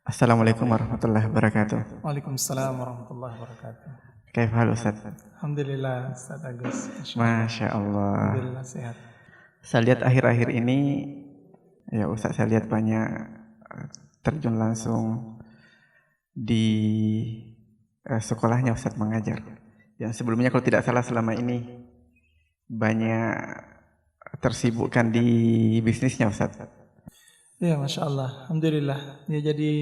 Assalamualaikum warahmatullahi wabarakatuh. Waalaikumsalam warahmatullahi wabarakatuh. Kaif hal Ustaz? Alhamdulillah Ustaz Agus. Masya Allah. Alhamdulillah sehat. Saya lihat akhir-akhir ini, ya Ustaz, saya lihat banyak terjun langsung di sekolahnya Ustaz mengajar. Yang sebelumnya kalau tidak salah selama ini banyak tersibukkan di bisnisnya Ustaz. Ya, Masya Allah. Alhamdulillah. Ya, jadi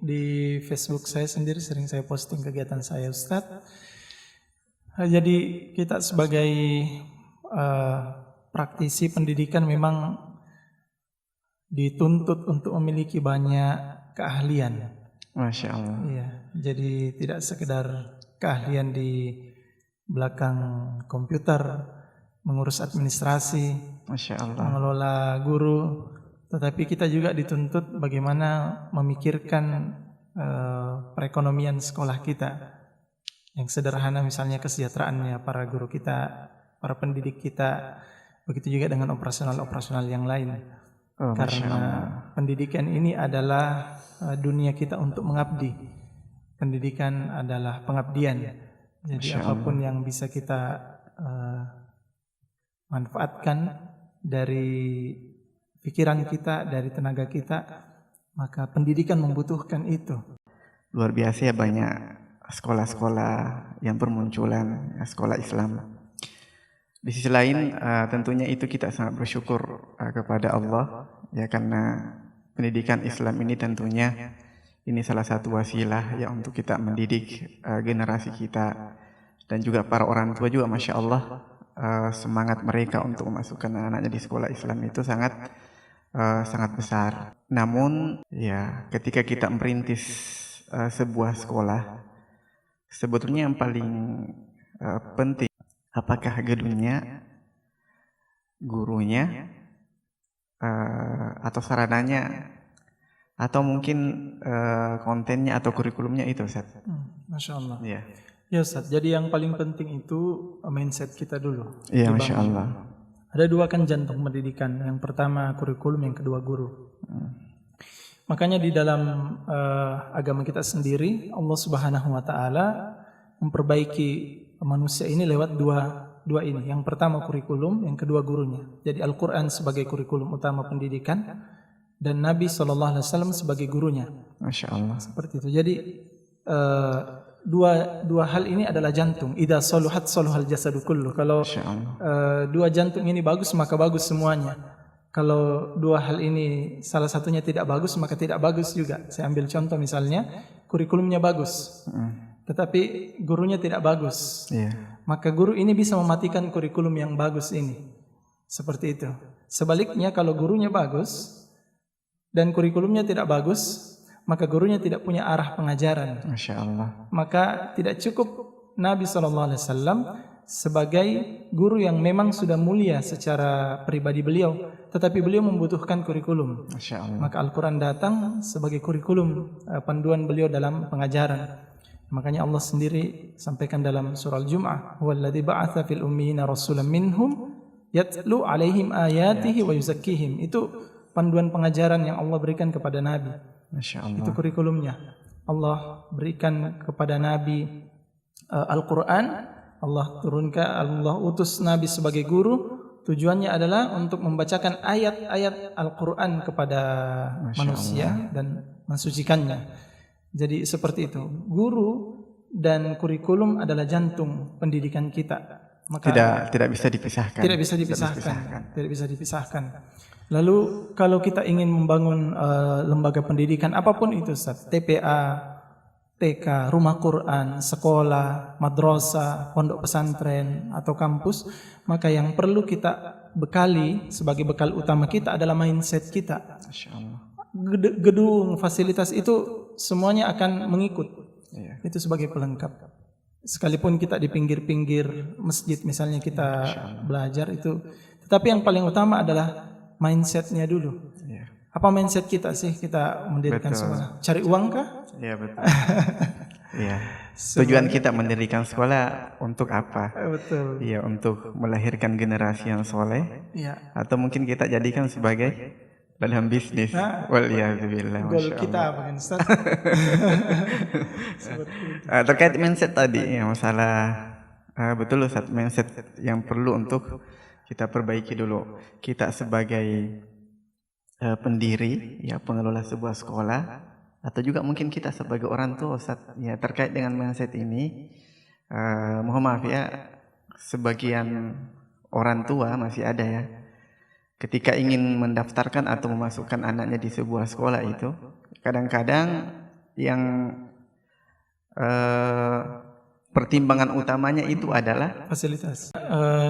di Facebook saya sendiri sering saya posting kegiatan saya Ustaz. Jadi kita sebagai praktisi pendidikan memang dituntut untuk memiliki banyak keahlian. Masya Allah. Iya, jadi tidak sekedar keahlian di belakang komputer, mengurus administrasi, Masya Allah. mengelola guru, tetapi kita juga dituntut bagaimana memikirkan perekonomian sekolah kita. Yang sederhana misalnya kesejahteraannya para guru kita, para pendidik kita, begitu juga dengan operasional yang lain. Karena pendidikan ini adalah dunia kita untuk mengabdi. Pendidikan adalah pengabdian. Jadi apapun yang bisa kita manfaatkan dari pikiran kita, dari tenaga kita, maka pendidikan membutuhkan itu. Luar biasa ya, banyak sekolah-sekolah yang bermunculan, sekolah Islam. Di sisi lain tentunya itu kita sangat bersyukur kepada Allah ya, karena pendidikan Islam ini tentunya ini salah satu wasilah ya untuk kita mendidik generasi kita, dan juga para orang tua juga Masya Allah semangat mereka untuk memasukkan anak-anaknya di sekolah Islam itu sangat besar. Namun ya ketika kita merintis sebuah sekolah, sebetulnya yang paling penting apakah gedungnya, gurunya, atau sarananya, atau mungkin kontennya atau kurikulumnya itu Ustaz. Masya Allah. Ya. Ya Ustaz, jadi yang paling penting itu mindset kita dulu. Iya, Masya Allah. Ada dua kan jantung pendidikan. Yang pertama kurikulum, yang kedua guru. Makanya di dalam agama kita sendiri, Allah Subhanahu wa Ta'ala memperbaiki manusia ini lewat dua ini. Yang pertama kurikulum, yang kedua gurunya. Jadi Al-Quran sebagai kurikulum utama pendidikan, dan Nabi SAW sebagai gurunya. Masya Allah. Seperti itu. Jadi dua hal ini adalah jantung. Idza saluhat saluhal jasadu kullu. Kalau dua jantung ini bagus, maka bagus semuanya. Kalau dua hal ini salah satunya tidak bagus, maka tidak bagus juga. Saya ambil contoh misalnya, kurikulumnya bagus, tetapi gurunya tidak bagus. Maka guru ini bisa mematikan kurikulum yang bagus ini. Seperti itu. Sebaliknya kalau gurunya bagus dan kurikulumnya tidak bagus, maka gurunya tidak punya arah pengajaran. Masya Allah. Maka tidak cukup Nabi SAW sebagai guru yang memang sudah mulia secara pribadi beliau, tetapi beliau membutuhkan kurikulum. Masya Allah. Maka Al-Quran datang sebagai kurikulum panduan beliau dalam pengajaran. Makanya Allah sendiri sampaikan dalam surah Al-Jum'ah, "Huwallazi ba'atsa fil ummiyina rasulan minhum yatlu 'alaihim ayatihi wa yuzakkihim." Itu panduan pengajaran yang Allah berikan kepada Nabi. Masya Allah. Itu kurikulumnya. Allah berikan kepada Nabi Al-Quran, Allah utus Nabi sebagai guru. Tujuannya adalah untuk membacakan ayat-ayat Al-Quran kepada manusia dan mensucikannya. Jadi seperti itu. Guru dan kurikulum adalah jantung pendidikan kita. Maka tidak bisa dipisahkan. Tidak bisa dipisahkan. Lalu kalau kita ingin membangun lembaga pendidikan apapun itu Ustaz, TPA, TK, rumah Quran, sekolah, madrasah, pondok pesantren atau kampus, maka yang perlu kita bekali sebagai bekal utama kita adalah mindset kita. Masya Allah. Gedung, fasilitas itu semuanya akan mengikut. Itu sebagai pelengkap. Sekalipun kita di pinggir-pinggir masjid misalnya kita belajar itu, tetapi yang paling utama adalah mindsetnya dulu. Apa mindset kita sih kita mendirikan sekolah? Cari uang kah? Iya betul. Iya. Tujuan kita mendirikan sekolah untuk apa? Betul. Iya, untuk melahirkan generasi yang soleh. Iya. Atau mungkin kita jadikan sebagai dalam bisnis. Waliyahzubillah. Goal kita apa kan Ustaz? Terkait mindset tadi ya, masalah betul Ustaz, mindset yang perlu untuk kita perbaiki dulu. Kita sebagai pendiri, ya pengelola sebuah sekolah, atau juga mungkin kita sebagai orang tua Ustaz, ya terkait dengan mindset ini, mohon maaf ya, sebagian orang tua masih ada ya, ketika ingin mendaftarkan atau memasukkan anaknya di sebuah sekolah itu, kadang-kadang yang pertimbangan utamanya itu adalah fasilitas.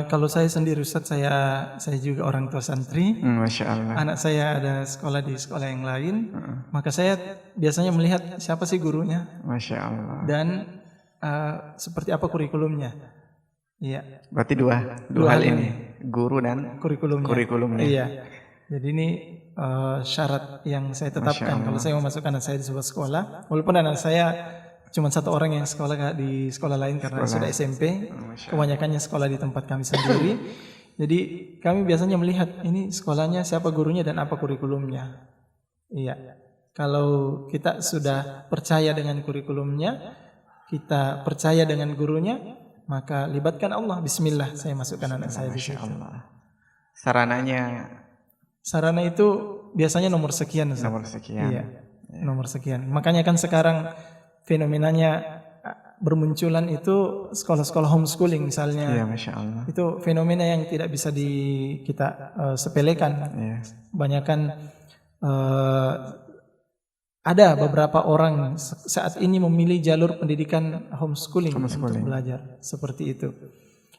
Kalau saya sendiri Ustaz, saya juga orang tua santri. Masya Allah. Anak saya ada sekolah di sekolah yang lain, maka saya biasanya melihat siapa sih gurunya. Masya Allah. Dan seperti apa kurikulumnya. Iya. Berarti dua hal ini, guru dan kurikulumnya. Iya. Jadi ini syarat yang saya tetapkan kalau saya memasukkan anak saya di sebuah sekolah. Walaupun anak saya cuma satu orang yang sekolah di sekolah lain karena sudah SMP, kebanyakannya sekolah di tempat kami sendiri. Jadi kami biasanya melihat ini sekolahnya siapa gurunya dan apa kurikulumnya. Iya. Kalau kita sudah percaya dengan kurikulumnya, kita percaya dengan gurunya, maka libatkan Allah. Bismillah, saya masukkan anak saya di situ. Sarana itu biasanya nomor sekian. Nomor sekian. Iya. Nomor sekian. Makanya kan sekarang fenomenanya bermunculan itu sekolah-sekolah homeschooling misalnya. Iya, Masya Allah. Itu fenomena yang tidak bisa kita sepelekan. Iya. Banyakan ada beberapa orang saat ini memilih jalur pendidikan homeschooling untuk belajar seperti itu.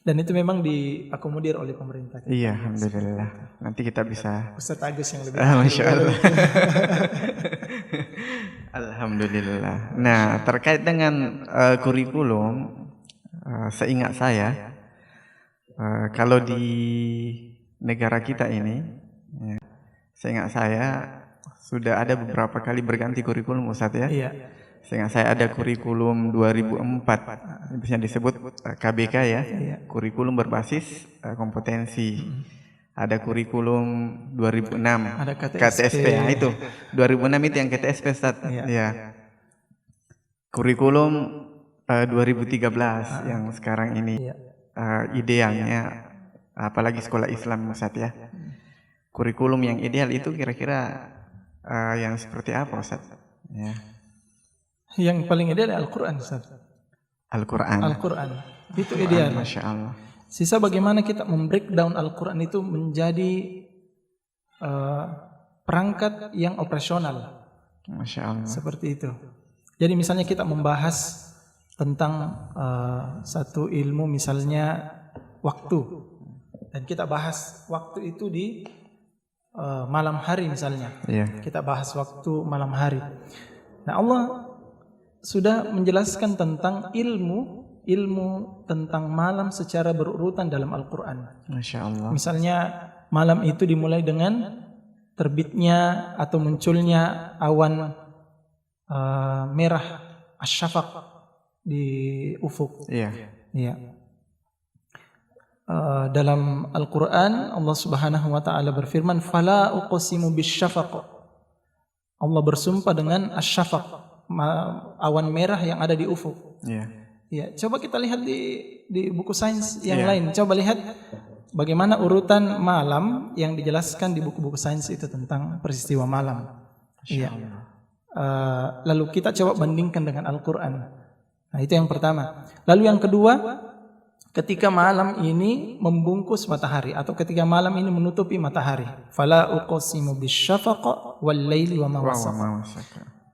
Dan itu memang diakomodir oleh pemerintah. Iya, alhamdulillah. Nanti kita bisa Ustaz Agus yang lebih. Masya Allah. Alhamdulillah. Nah, terkait dengan kurikulum, seingat saya, kalau di negara kita ini, seingat saya sudah ada beberapa kali berganti kurikulum Ustaz ya. Iya. Seingat saya ada kurikulum 2004, biasanya disebut KBK ya, kurikulum berbasis kompetensi. Ada kurikulum 2006, ada KTSP. Nah, itu 2006 itu yang KTSP Ustaz. Ya. Kurikulum 2013 yang sekarang ini idealnya, apalagi sekolah Islam Ustaz ya. Kurikulum yang ideal itu kira-kira yang seperti apa Ustaz? Ya. Yang paling ideal Al-Quran Ustaz. Al-Quran. Itu ideal. Masya Allah. Sisa bagaimana kita membreakdown Al-Quran itu menjadi perangkat yang operasional. Masya Allah. Seperti itu. Jadi misalnya kita membahas tentang satu ilmu misalnya waktu. Dan kita bahas waktu itu di malam hari misalnya. Kita bahas waktu malam hari. Nah, Allah sudah menjelaskan tentang ilmu tentang malam secara berurutan dalam Al-Quran. Masya Allah. Misalnya malam itu dimulai dengan terbitnya atau munculnya awan merah asyafaq di ufuk. Iya. Dalam Al-Quran Allah Subhanahu wa taala berfirman, "Fala uqsimu bisyafaq." Allah bersumpah dengan asyafaq, awan merah yang ada di ufuk. Ya, coba kita lihat di buku sains yang lain. Coba lihat bagaimana urutan malam yang dijelaskan di buku-buku sains itu tentang peristiwa malam. Iya. Lalu kita coba bandingkan dengan Al-Quran. Nah, itu yang pertama. Lalu yang kedua, ketika malam ini membungkus matahari atau ketika malam ini menutupi matahari. Fala uqsimu bisyafaq wal laili wa ma wasaq.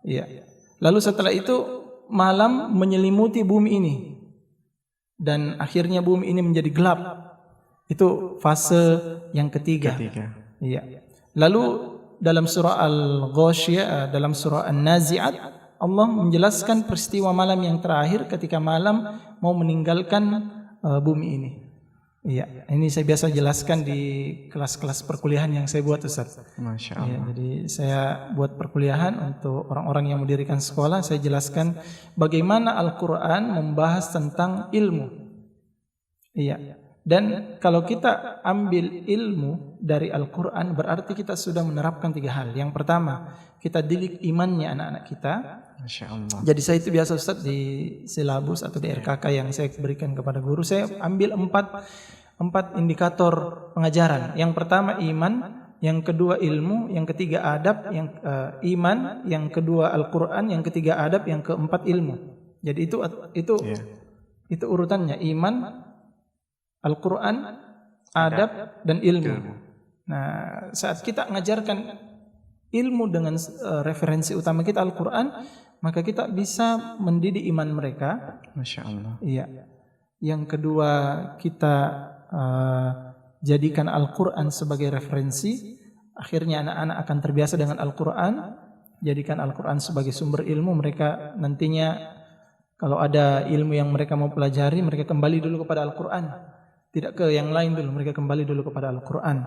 Iya. Lalu setelah itu malam menyelimuti bumi ini dan akhirnya bumi ini menjadi gelap. Itu fase yang ketiga. Iya. Lalu dalam surah Al-Ghasyiyah, dalam surah An-Nazi'at, Allah menjelaskan peristiwa malam yang terakhir ketika malam mau meninggalkan bumi ini. Iya, ini saya biasa jelaskan di kelas-kelas perkuliahan yang saya buat Ustaz. Masya Allah. Ya, jadi saya buat perkuliahan untuk orang-orang yang mendirikan sekolah. Saya jelaskan bagaimana Al-Quran membahas tentang ilmu. Iya, Dan kalau kita ambil ilmu dari Al-Quran, berarti kita sudah menerapkan 3 hal. Yang pertama, kita didik imannya anak-anak kita. Masya Allah. Jadi saya itu biasa Ustaz di silabus atau di RKK yang saya berikan kepada guru, saya ambil 4 indikator pengajaran. Yang pertama iman, yang kedua ilmu, yang ketiga adab, yang iman, yang kedua Al-Quran, yang ketiga adab, yang keempat ilmu. Jadi itu urutannya, iman, Al-Quran, adab, dan ilmu. Nah, saat kita mengajarkan ilmu dengan referensi utama kita Al-Quran, maka kita bisa mendidik iman mereka. Masya Allah. Iya. Yang kedua, kita jadikan Al-Quran sebagai referensi. Akhirnya anak-anak akan terbiasa dengan Al-Quran. Jadikan Al-Quran sebagai sumber ilmu. Mereka nantinya kalau ada ilmu yang mereka mau pelajari, mereka kembali dulu kepada Al-Quran. Tidak ke yang lain dulu, mereka kembali dulu kepada Al-Quran.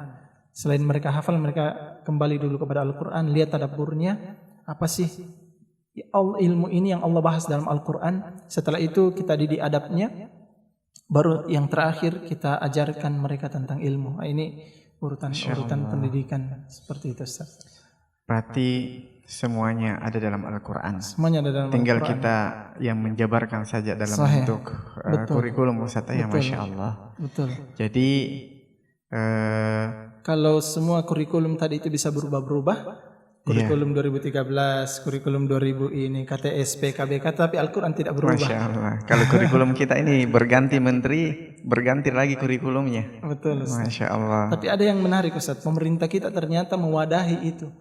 Selain mereka hafal, mereka kembali dulu kepada Al-Quran. Lihat tadabburnya, apa sih ilmu ini yang Allah bahas dalam Al-Quran. Setelah itu kita didik adabnya. Baru yang terakhir kita ajarkan mereka tentang ilmu. Nah, ini urutan pendidikan seperti itu, Ustaz. Berarti semuanya ada dalam Al-Quran. Semuanya ada dalam Tinggal Al-Quran. kita yang menjabarkan saja dalam Sahih. bentuk kurikulum Ustaz ya, Masya Allah. Betul. Jadi kalau semua kurikulum tadi itu bisa berubah-berubah, kurikulum 2013, kurikulum 2000 ini, KTS, PKBK, tapi Al-Quran tidak berubah. Masya Allah. Kalau kurikulum kita ini berganti menteri, berganti lagi kurikulumnya. Betul, Ustaz. Masya Allah. Tapi ada yang menarik, Ustaz. Pemerintah kita ternyata mewadahi itu.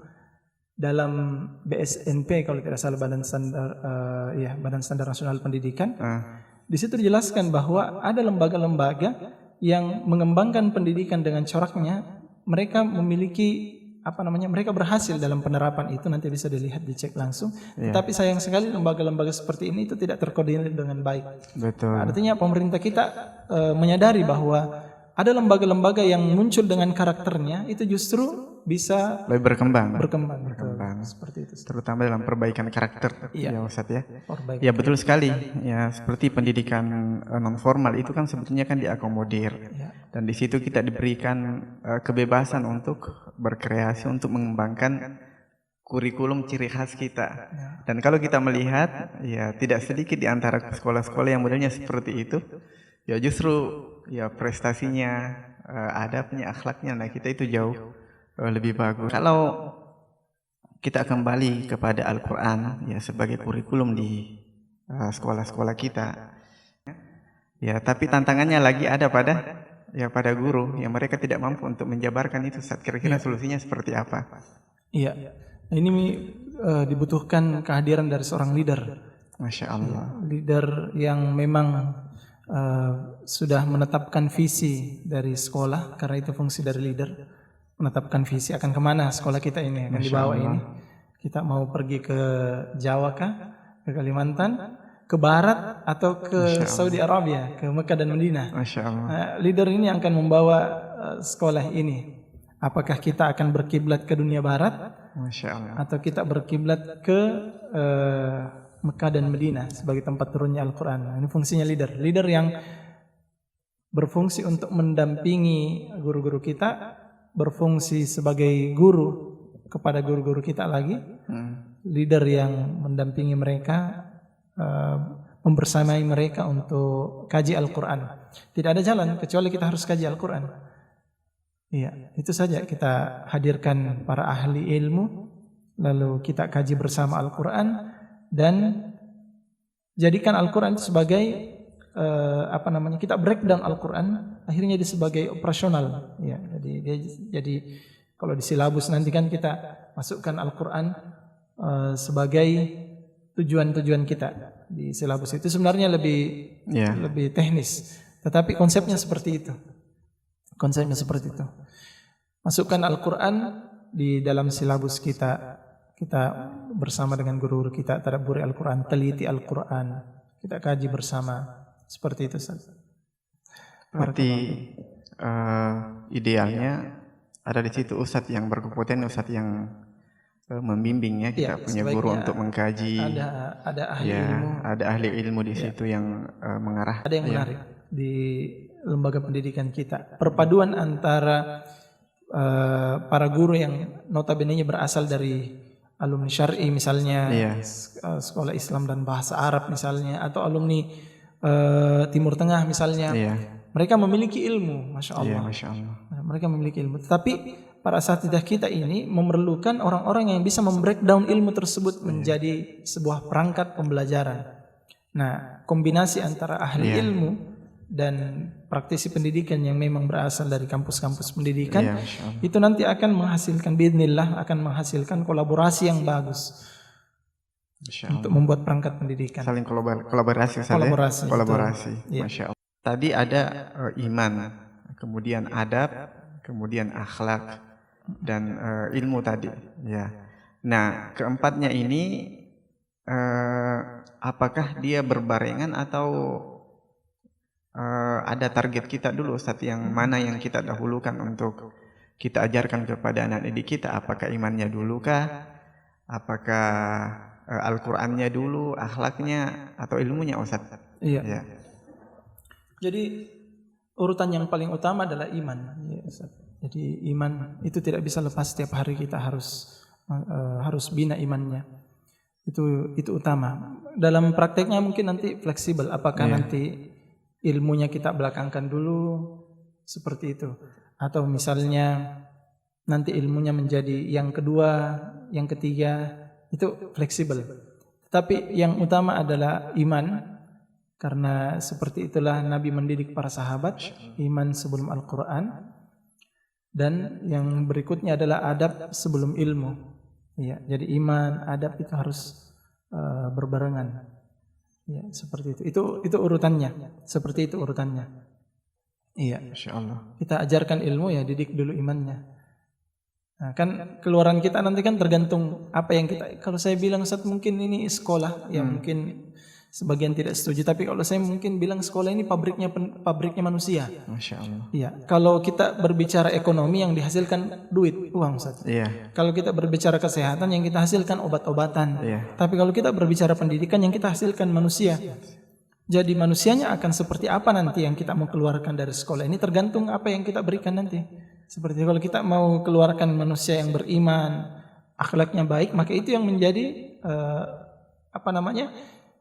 Dalam BSNP kalau tidak salah, Badan Standar Nasional Pendidikan, di situ dijelaskan bahwa ada lembaga-lembaga yang mengembangkan pendidikan dengan coraknya. Mereka memiliki mereka berhasil dalam penerapan itu, nanti bisa dilihat, dicek langsung. Tapi sayang sekali lembaga-lembaga seperti ini itu tidak terkoordinir dengan baik. Betul. Artinya pemerintah kita menyadari bahwa ada lembaga-lembaga yang muncul dengan karakternya itu justru bisa lebih berkembang. Seperti itu. Terutama dalam perbaikan karakter, ya Ustaz ya. Perbaikan. Ya betul sekali. Ya seperti pendidikan non formal itu kan sebetulnya kan diakomodir. Dan di situ kita diberikan kebebasan untuk berkreasi, untuk mengembangkan kurikulum ciri khas kita. Dan kalau kita melihat, ya tidak sedikit di antara sekolah-sekolah yang modelnya seperti itu, ya justru ya prestasinya, adabnya, akhlaknya, nah kita itu jauh lebih bagus. Kalau kita kembali kepada Al-Quran ya sebagai kurikulum di sekolah-sekolah kita, ya tapi tantangannya lagi ada pada guru yang mereka tidak mampu untuk menjabarkan itu. Kira-kira solusinya seperti apa? Iya, ini dibutuhkan kehadiran dari seorang leader. Masya Allah. Leader yang memang sudah menetapkan visi dari sekolah, karena itu fungsi dari leader. Menetapkan visi akan kemana sekolah kita ini akan dibawa ini. Kita mau pergi ke Jawa kah, ke Kalimantan, ke Barat, atau ke Saudi Arabia, ke Mekah dan Madinah. Masya Allah. Leader ini akan membawa sekolah ini. Apakah kita akan berkiblat ke dunia Barat, Masya Allah, atau kita berkiblat ke Mekah dan Madinah sebagai tempat turunnya Al-Quran. Ini fungsinya leader. Leader yang berfungsi untuk mendampingi guru-guru kita, berfungsi sebagai guru kepada guru-guru kita lagi. Leader yang mendampingi mereka, membersamai mereka untuk kaji Al-Quran. Tidak ada jalan kecuali kita harus kaji Al-Quran. Iya, itu saja, kita hadirkan para ahli ilmu, lalu kita kaji bersama Al-Quran, dan jadikan Al-Quran itu sebagai kita breakdown Al-Quran, akhirnya dia sebagai operasional. Ya, jadi kalau di silabus nanti kan kita masukkan Al-Quran sebagai tujuan-tujuan kita di silabus. Itu sebenarnya lebih teknis, tetapi konsepnya seperti itu. Masukkan Al-Quran di dalam silabus kita. Kita bersama dengan guru-guru kita tadabburi Al-Quran, teliti Al-Quran, kita kaji bersama, seperti itu. Berarti idealnya ada di situ ustadz yang berkompeten, ustadz yang membimbingnya. Kita punya guru untuk mengkaji. Ada ahli ilmu. Ada ahli ilmu di situ yang mengarah. Ada yang menarik di lembaga pendidikan kita. Perpaduan antara para guru yang notabene berasal dari alumni syar'i misalnya, sekolah Islam dan bahasa Arab misalnya, atau alumni Timur Tengah misalnya, mereka memiliki ilmu, masya Allah. Mereka memiliki ilmu. Tetapi para asatidzah kita ini memerlukan orang-orang yang bisa membreakdown ilmu tersebut menjadi sebuah perangkat pembelajaran. Nah, kombinasi antara ahli ilmu dan praktisi pendidikan yang memang berasal dari kampus-kampus pendidikan itu nanti akan menghasilkan biidznillah, akan menghasilkan kolaborasi yang bagus untuk membuat perangkat pendidikan. Saling kolaborasi. Masya Allah. Tadi ada iman, kemudian adab, kemudian akhlak dan ilmu tadi. Ya. Nah, keempatnya ini apakah dia berbarengan atau ada target kita dulu, Ustaz, yang mana yang kita dahulukan untuk kita ajarkan kepada anak didik kita? Apakah imannya dulu kah? Apakah Al-Qur'annya dulu, akhlaknya, atau ilmunya, Ustaz? Iya. Jadi urutan yang paling utama adalah iman, ya, Ustaz. Jadi iman itu tidak bisa lepas, setiap hari kita harus bina imannya. Itu utama. Dalam prakteknya mungkin nanti fleksibel, apakah nanti ilmunya kita belakangkan dulu seperti itu, atau misalnya nanti ilmunya menjadi yang kedua, yang ketiga, itu fleksibel. Tapi yang utama adalah iman, karena seperti itulah Nabi mendidik para sahabat, iman sebelum Al-Quran, dan yang berikutnya adalah adab sebelum ilmu. Ya, jadi iman, adab itu harus berbarengan. Ya, seperti itu. Itu urutannya. Seperti itu urutannya. Iya, insyaallah. Kita ajarkan ilmu, ya didik dulu imannya. Nah, kan keluaran kita nanti kan tergantung apa yang kita. Kalau saya bilang Ustaz mungkin ini sekolah, ya mungkin sebagian tidak setuju, tapi kalau saya mungkin bilang sekolah ini pabriknya manusia. Masya Allah. Iya. Kalau kita berbicara ekonomi, yang dihasilkan duit, uang, Ustaz. Iya. Kalau kita berbicara kesehatan, yang kita hasilkan obat-obatan. Iya. Tapi kalau kita berbicara pendidikan, yang kita hasilkan manusia. Jadi manusianya akan seperti apa nanti yang kita mau keluarkan dari sekolah ini tergantung apa yang kita berikan nanti. Seperti kalau kita mau keluarkan manusia yang beriman, akhlaknya baik, maka itu yang menjadi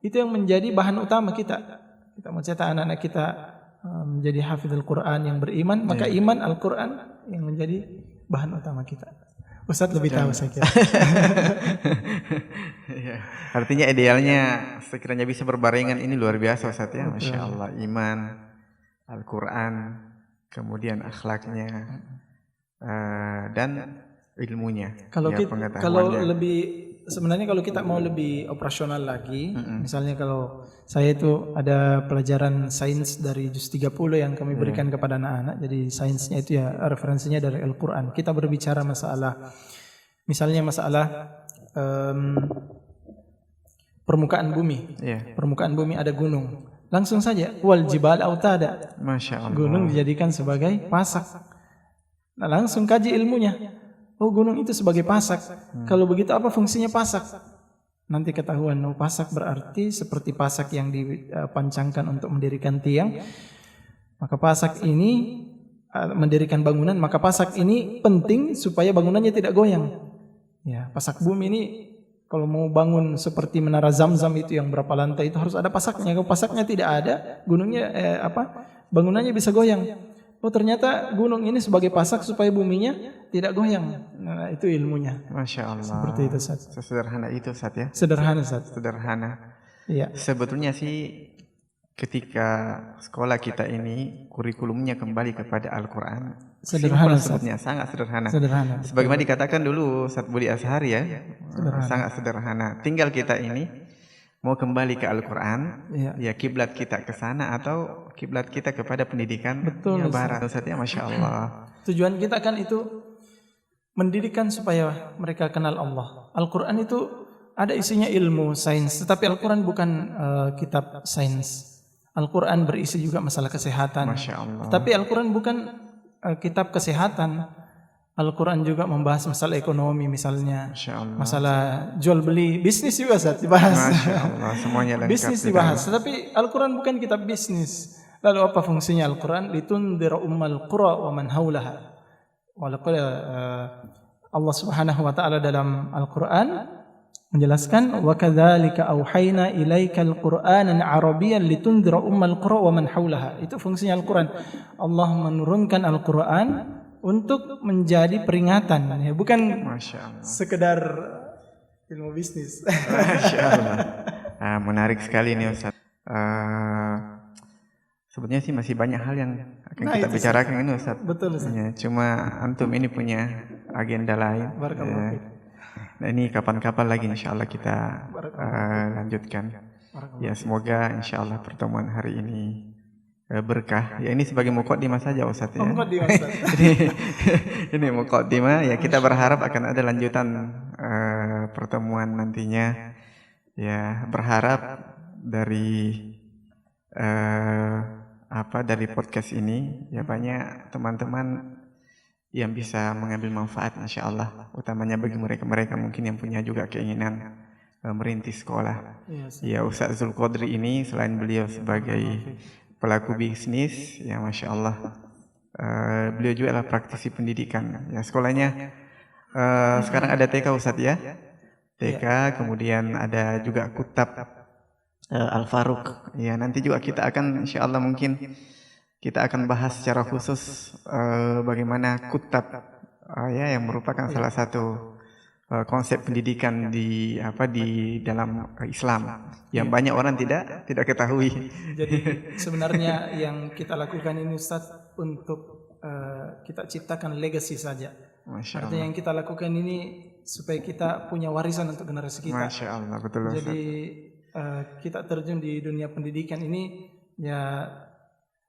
itu yang menjadi bahan utama kita. Kita mau cetak anak-anak kita menjadi hafizul Quran yang beriman, maka iman Al-Quran yang menjadi bahan utama kita. Ustaz lebih tahu saya kira. Ya, artinya idealnya sekiranya bisa berbarengan, ini luar biasa, Ustaz, ya. Masya Allah, iman, Al-Quran, kemudian akhlaknya, dan ilmunya. Kalau sebenarnya kalau kita mau lebih operasional lagi, misalnya kalau saya itu ada pelajaran sains dari juz 30 yang kami berikan kepada anak-anak. Jadi sainsnya itu ya referensinya dari Al-Quran. Kita berbicara misalnya masalah permukaan bumi. Permukaan bumi ada gunung. Langsung saja wal jibal autada. Masya Allah. Gunung dijadikan sebagai pasak. Nah, langsung kaji ilmunya. Oh, gunung itu sebagai pasak. Kalau begitu apa fungsinya pasak? Nanti ketahuan. Oh, pasak berarti seperti pasak yang dipancangkan untuk mendirikan tiang. Maka pasak ini mendirikan bangunan. Maka pasak ini penting supaya bangunannya tidak goyang. Ya, pasak bumi ini kalau mau bangun seperti menara Zam-Zam itu yang berapa lantai itu harus ada pasaknya. Kalau pasaknya tidak ada, gunungnya bangunannya bisa goyang. Oh, ternyata gunung ini sebagai pasak supaya buminya tidak goyang. Nah, itu ilmunya. Masya Allah. Seperti itu, Ustaz. Sesederhana itu, Ustaz, ya. Sederhana, Ustaz. Sederhana. Iya. Sebetulnya sih ketika sekolah kita ini kurikulumnya kembali kepada Al-Quran. Sederhana, sebetulnya sangat sederhana. Sederhana. Sebagaimana dikatakan dulu Ustaz Budi Azhari, ya. Sangat sederhana. Tinggal kita ini mau kembali ke Al-Quran, ya kiblat kita ke sana atau kiblat kita kepada pendidikan yang barat. Ustaznya, Masya Allah. Tujuan kita kan itu mendidikan supaya mereka kenal Allah. Al-Quran itu ada isinya ilmu, sains, tetapi Al-Quran bukan kitab sains. Al-Quran berisi juga masalah kesehatan. Masya Allah. Tapi Al-Quran bukan kitab kesehatan. Al-Quran juga membahas masalah ekonomi misalnya, masalah jual beli, bisnis juga dibahas. Masya Allah, semuanya lengkap. Bisnis dibahas, tetapi Al-Quran bukan kitab bisnis. Lalu apa fungsinya Al-Quran? Litundhira ummal qura wa man haulaha. Walaupun Allah Subhanahu wa taala dalam Al-Quran menjelaskan wa kadzalika auhayna ilaikal qur'anan arabiyyan litundhira ummal qura wa man haulaha. Itu fungsinya Al-Quran. Allah menurunkan Al-Quran untuk menjadi peringatan, ya, bukan sekedar ilmu bisnis. Masya Allah. Menarik sekali nih Ustaz. Sebetulnya sih masih banyak hal yang akan kita bicarakan ini Ustaz. Betul Ustaz. Ya, cuma antum ini punya agenda lain. Nah ini kapan-kapan lagi insya Allah kita lanjutkan. Ya semoga insya Allah pertemuan hari ini berkah. Ya ini sebagai muqaddimah saja Ustaz ya. Muqaddimah Ustaz. Ini muqaddimah ya, kita berharap akan ada lanjutan pertemuan nantinya. Ya berharap dari dari podcast ini ya banyak teman-teman yang bisa mengambil manfaat insya Allah, utamanya bagi mereka mungkin yang punya juga keinginan merintis sekolah. Ya Ustaz Zulqadri ini selain beliau sebagai pelaku bisnis, ya Masya Allah, beliau juga adalah praktisi pendidikan. Ya sekolahnya sekarang ada TK Ustaz ya, TK, kemudian ada juga Kutab Al-Faruq. Ya nanti juga kita akan insya Allah mungkin kita akan bahas secara khusus bagaimana Kutab yang merupakan salah satu konsep pendidikan di dalam Islam yang banyak orang tidak ketahui. Jadi sebenarnya yang kita lakukan ini Ustaz untuk kita ciptakan legacy saja. Artinya yang kita lakukan ini supaya kita punya warisan untuk generasi kita. Masya Allah, betul. Jadi kita terjun di dunia pendidikan ini ya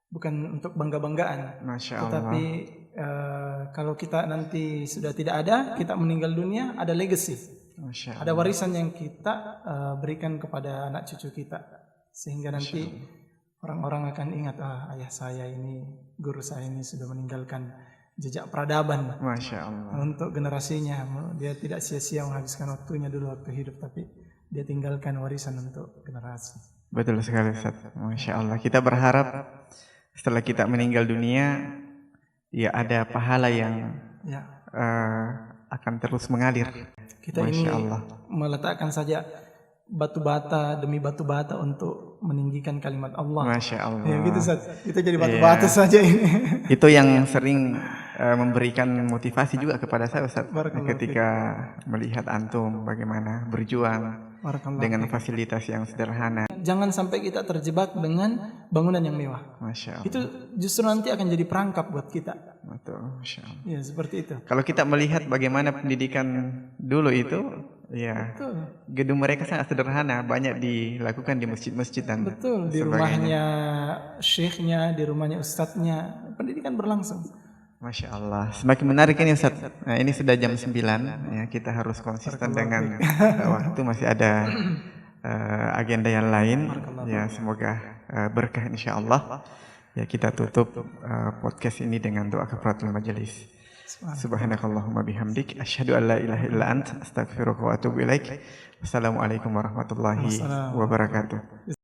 bukan untuk bangga-banggaan, tetapi kalau kita nanti sudah tidak ada, kita meninggal dunia, ada legacy, ada warisan yang kita berikan kepada anak cucu kita, sehingga nanti orang-orang akan ingat, ayah saya ini, guru saya ini sudah meninggalkan jejak peradaban. Masya Allah. Untuk generasinya, dia tidak sia-sia menghabiskan waktunya dulu waktu hidup, tapi dia tinggalkan warisan untuk generasi. Betul sekali Ustaz. Masya Allah. Kita berharap setelah kita meninggal dunia, ya ada pahala yang akan terus mengalir. Kita ini meletakkan saja batu bata demi batu bata untuk meninggikan kalimat Allah. Masya Allah. Ya gitu Ustaz. Kita jadi batu bata saja ini. Itu yang sering memberikan motivasi juga kepada saya Ustaz, ketika melihat antum bagaimana berjuang dengan fasilitas yang sederhana. Jangan sampai kita terjebak dengan bangunan yang mewah. Masya Allah. Itu justru nanti akan jadi perangkap buat kita. Betul, Masya Allah. Ya seperti itu. Kalau kita melihat bagaimana pendidikan dulu itu, ya gedung mereka sangat sederhana, banyak dilakukan di masjid-masjid dan betul, di rumahnya syekhnya, di rumahnya ustadznya, pendidikan berlangsung. Masya Allah. Semakin menarik ini Ustaz. Nah ini sudah jam 9, ya, kita harus konsisten dengan waktu, masih ada agenda yang lain. Ya semoga berkah insya Allah. Ya kita tutup podcast ini dengan doa kafaratul majelis. Subhanakallahumma bihamdik, asyhadu an la ilaha illa ant, astaghfiruka wa atubu ilaik. Wassalamualaikum warahmatullahi wabarakatuh.